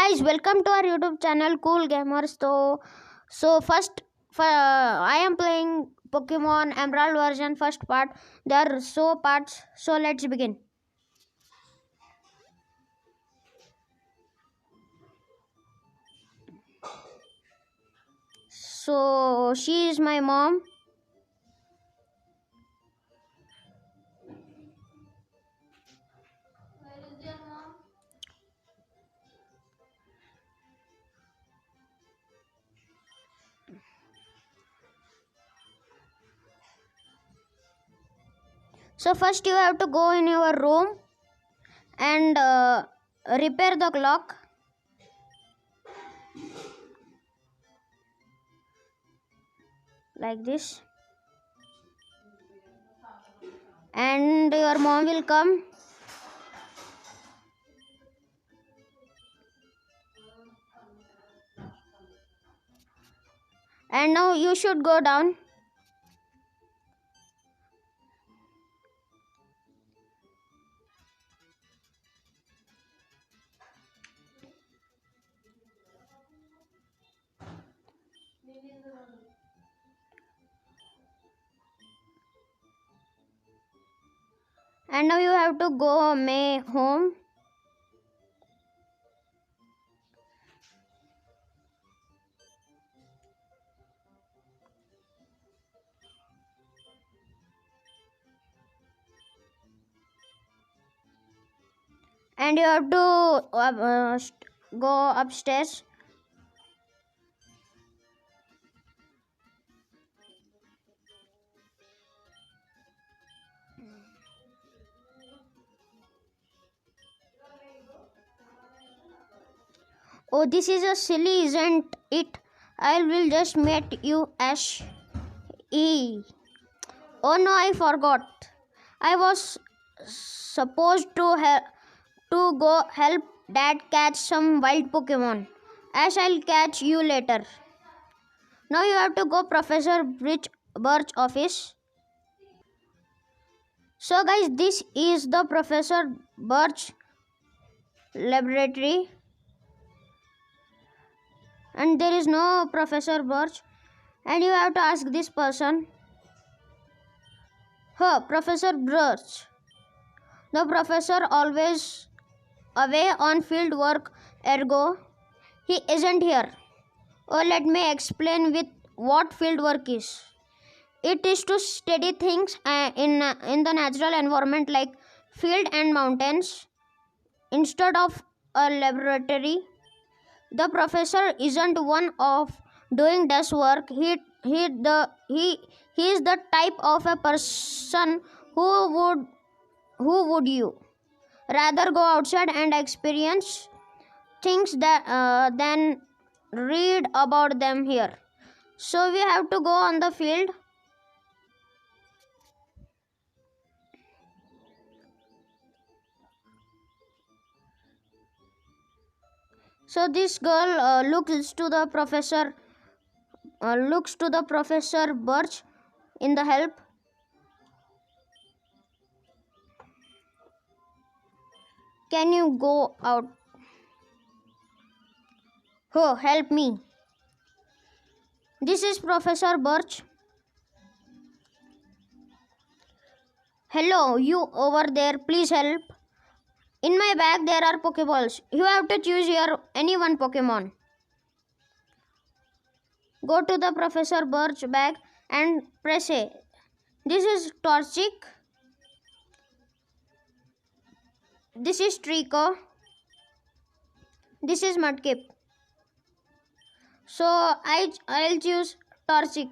guys, welcome to our YouTube channel Cool Gamers. So first I am playing Pokemon Emerald version first part. There are so parts, so let's begin. So she is my mom. So first you have to go in your room and repair the clock. Like this. And your mom will come. And now you should go down. And now you have to go home. And you have to go upstairs. Oh, this is a silly, isn't it? I will just meet you, Ash. E. Oh no, I forgot. I was supposed to go help Dad catch some wild Pokemon. Ash, I'll catch you later. Now you have to go Professor Birch office. So guys, this is the Professor Birch laboratory. And there is no Professor Birch. And you have to ask this person. Professor Birch. The professor always away on field work, ergo he isn't here. Oh, let me explain with what field work is. It is to study things in the natural environment like field and mountains. Instead of a laboratory, the professor isn't one of doing desk work. He is the type of a person who would you rather go outside and experience things than read about them here. So we have to go on the field. So this girl looks to the professor Birch in the help. Can you go out? Oh, help me. This is Professor Birch. Hello, you over there, please help. In my bag there are Pokeballs. You have to choose any one Pokemon. Go to the Professor Birch bag and press A. This is Torchic. This is Trico. This is Mudkip. So I'll choose Torchic.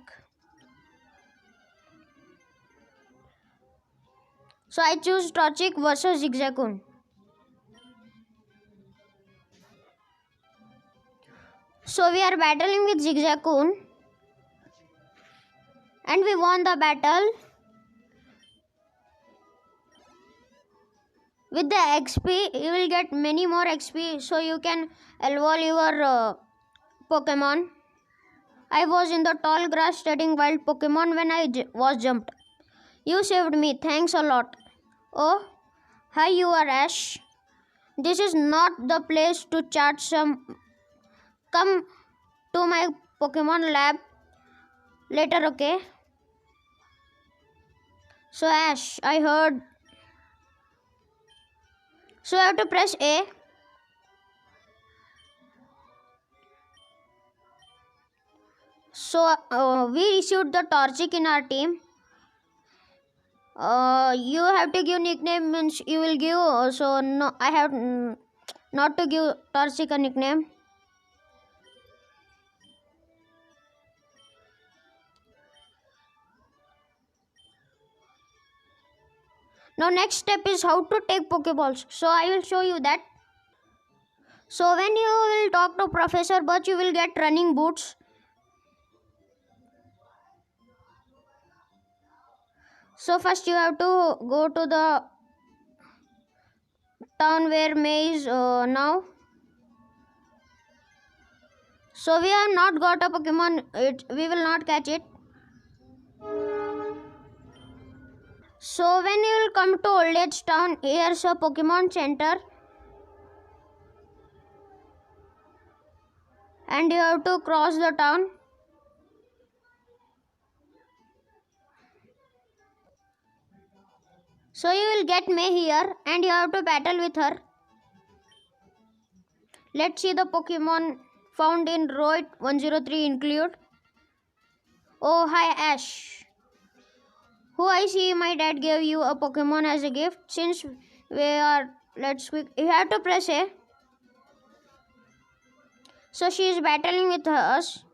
So I choose Torchic versus Zigzagoon. So we are battling with Zigzagoon. And we won the battle. With the XP, you will get many more XP so you can evolve your Pokemon. I was in the tall grass studying wild Pokemon when I was jumped. You saved me. Thanks a lot. Oh, hi, you are Ash. This is not the place to chat. Come to my Pokemon lab later, okay? So Ash, I heard. So I have to press A. So we received the Torchic in our team. You have to give nickname, means you will give. So no, I have not to give Torchic a nickname. Now next step is how to take Pokeballs. So I will show you that. So when you will talk to Professor Birch, you will get running boots. So first you have to go to the town where May is now. So we have not got a Pokemon. We will not catch it. So when you will come to Old Age Town, here's a Pokemon Center. And you have to cross the town. So you will get May here and you have to battle with her. Let's see the Pokemon found in Route 103 include. Oh, hi Ash. Who I see my dad gave you a Pokemon as a gift. Since we are, let's quick. You have to press A. So she is battling with us.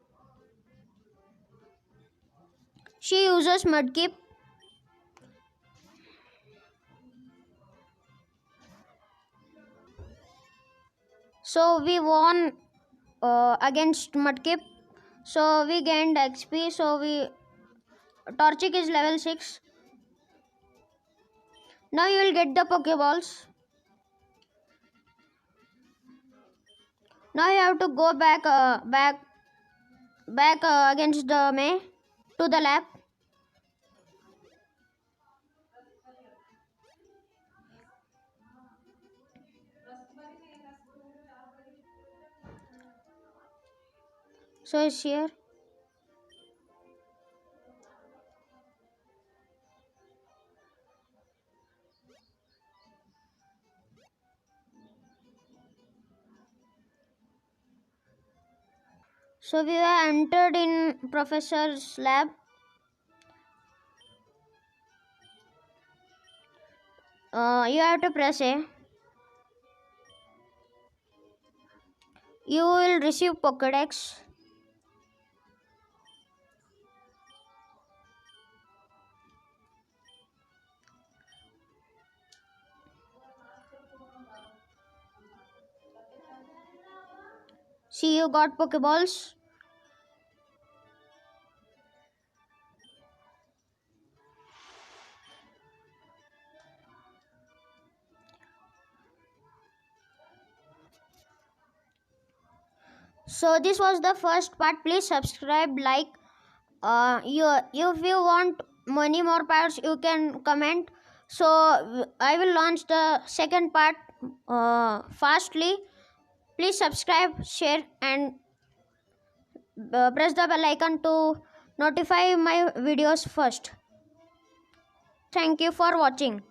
She uses Mudkip. So we won against Mudkip. So we gained XP. So Torchic is level 6. Now you will get the Pokeballs. Now you have to go back against the May to the lab. So it's here. So we were entered in Professor's lab. You have to press A. You will receive Pokédex. See, you got Pokeballs. So this was the first part. Please subscribe, like. If you want many more parts, you can comment. So I will launch the second part fastly. Please subscribe, share, and press the bell icon to notify my videos first. Thank you for watching.